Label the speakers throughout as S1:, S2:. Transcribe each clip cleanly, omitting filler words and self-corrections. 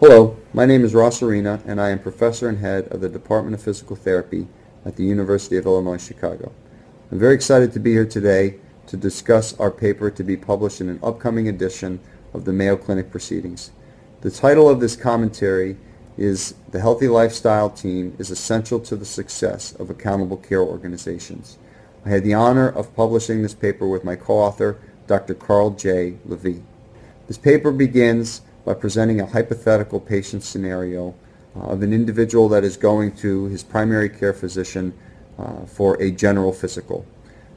S1: Hello, my name is Ross Arena, and I am Professor and Head of the Department of Physical Therapy at the University of Illinois, Chicago. I'm very excited to be here today to discuss our paper to be published in an upcoming edition of the Mayo Clinic Proceedings. The title of this commentary is "The Healthy Lifestyle Team is Essential to the Success of Accountable Care Organizations." I had the honor of publishing this paper with my co-author, Dr. Carl J. Levy. This paper begins by presenting a hypothetical patient scenario of an individual that is going to his primary care physician for a general physical.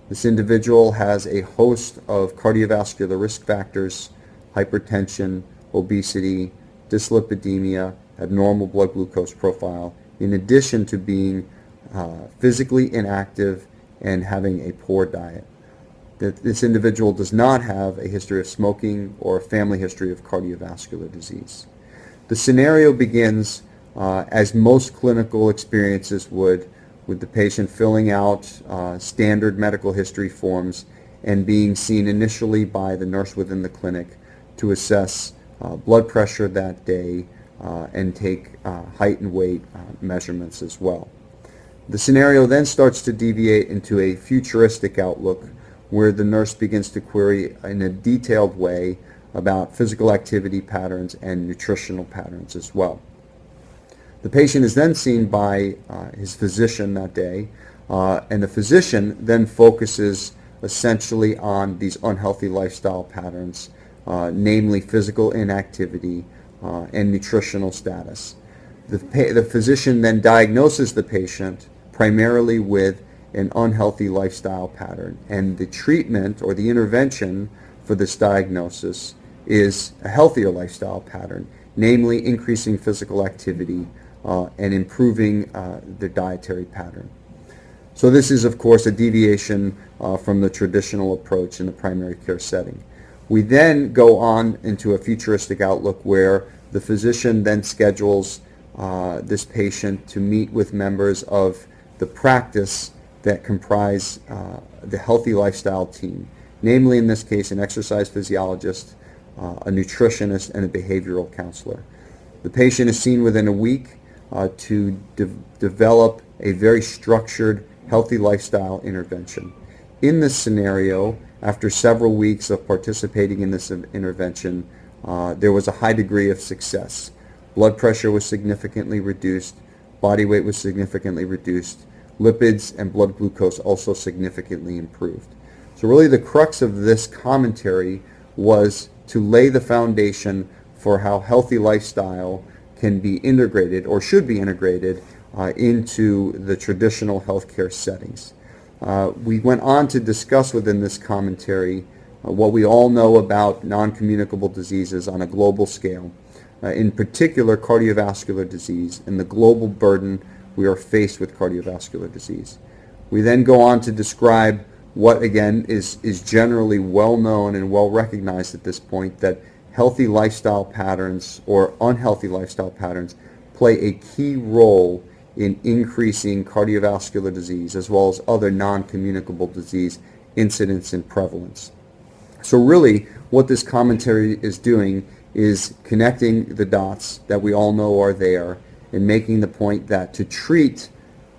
S1: This individual has a host of cardiovascular risk factors: hypertension, obesity, dyslipidemia, abnormal blood glucose profile, in addition to being physically inactive and having a poor diet. This individual does not have a history of smoking or a family history of cardiovascular disease. The scenario begins as most clinical experiences would, with the patient filling out standard medical history forms and being seen initially by the nurse within the clinic to assess blood pressure that day and take height and weight measurements as well. The scenario then starts to deviate into a futuristic outlook, where the nurse begins to query in a detailed way about physical activity patterns and nutritional patterns as well. The patient is then seen by his physician that day, and the physician then focuses essentially on these unhealthy lifestyle patterns, namely physical inactivity and nutritional status. The physician then diagnoses the patient primarily with an unhealthy lifestyle pattern, and the treatment or the intervention for this diagnosis is a healthier lifestyle pattern, namely increasing physical activity and improving the dietary pattern. So this is, of course, a deviation from the traditional approach in the primary care setting. We then go on into a futuristic outlook where the physician then schedules this patient to meet with members of the practice that comprise the healthy lifestyle team, namely in this case an exercise physiologist, a nutritionist, and a behavioral counselor. The patient is seen within a week to develop a very structured healthy lifestyle intervention. In this scenario, after several weeks of participating in this intervention, there was a high degree of success. Blood pressure was significantly reduced, body weight was significantly reduced, lipids and blood glucose also significantly improved. So really the crux of this commentary was to lay the foundation for how healthy lifestyle can be integrated or should be integrated into the traditional healthcare settings. We went on to discuss within this commentary what we all know about non-communicable diseases on a global scale, in particular cardiovascular disease and the global burden we are faced with cardiovascular disease. We then go on to describe what, again, is generally well known and well recognized at this point, that healthy lifestyle patterns or unhealthy lifestyle patterns play a key role in increasing cardiovascular disease as well as other non-communicable disease incidence and prevalence. So really what this commentary is doing is connecting the dots that we all know are there and making the point that to treat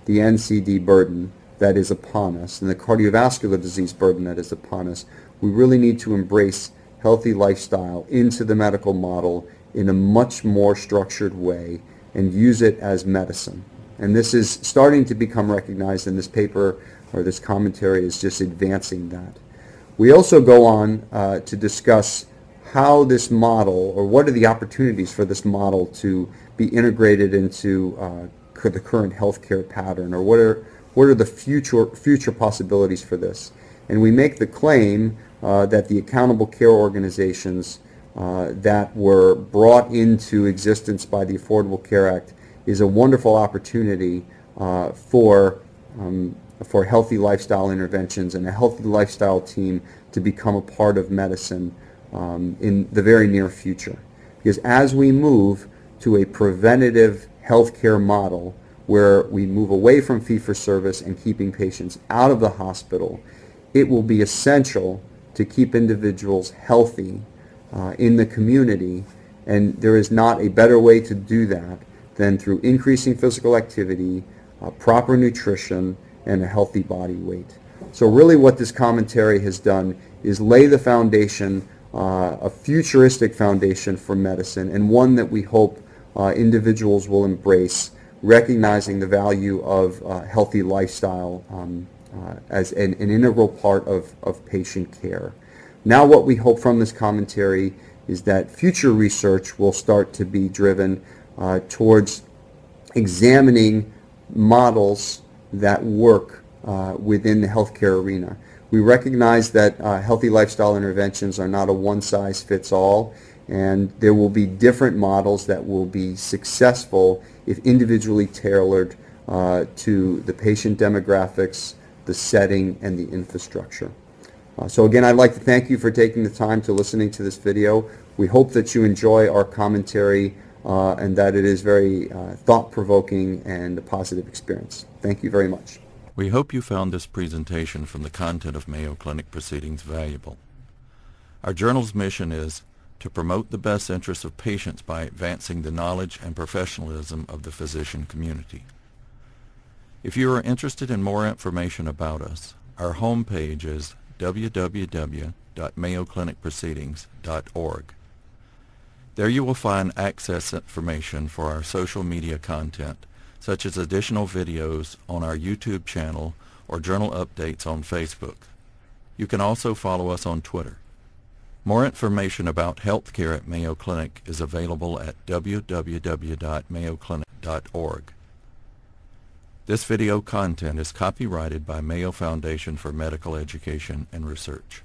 S1: the NCD burden that is upon us and the cardiovascular disease burden that is upon us, we really need to embrace healthy lifestyle into the medical model in a much more structured way and use it as medicine. And this is starting to become recognized, and this paper or this commentary is just advancing that. We also go on to discuss how this model, or what are the opportunities for this model to be integrated into the current healthcare pattern, or what are the future possibilities for this. And we make the claim that the accountable care organizations that were brought into existence by the Affordable Care Act is a wonderful opportunity for healthy lifestyle interventions and a healthy lifestyle team to become a part of medicine in the very near future. Because as we move to a preventative healthcare model where we move away from fee-for-service and keeping patients out of the hospital, it will be essential to keep individuals healthy in the community And there is not a better way to do that than through increasing physical activity, proper nutrition, and a healthy body weight. So really what this commentary has done is lay the foundation, a futuristic foundation for medicine, and one that we hope individuals will embrace, recognizing the value of healthy lifestyle as an integral part of patient care. Now what we hope from this commentary is that future research will start to be driven towards examining models that work within the healthcare arena. We recognize that healthy lifestyle interventions are not a one-size-fits-all, and there will be different models that will be successful if individually tailored to the patient demographics, the setting, and the infrastructure. So again, I'd like to thank you for taking the time to listening to this video. We hope that you enjoy our commentary and that it is very thought-provoking and a positive experience. Thank you very much.
S2: We hope you found this presentation from the content of Mayo Clinic Proceedings valuable. Our journal's mission is to promote the best interests of patients by advancing the knowledge and professionalism of the physician community. If you are interested in more information about us, our homepage is www.mayoclinicproceedings.org. There you will find access information for our social media content, such as additional videos on our YouTube channel or journal updates on Facebook. You can also follow us on Twitter. More information about healthcare at Mayo Clinic is available at www.mayoclinic.org. This video content is copyrighted by Mayo Foundation for Medical Education and Research.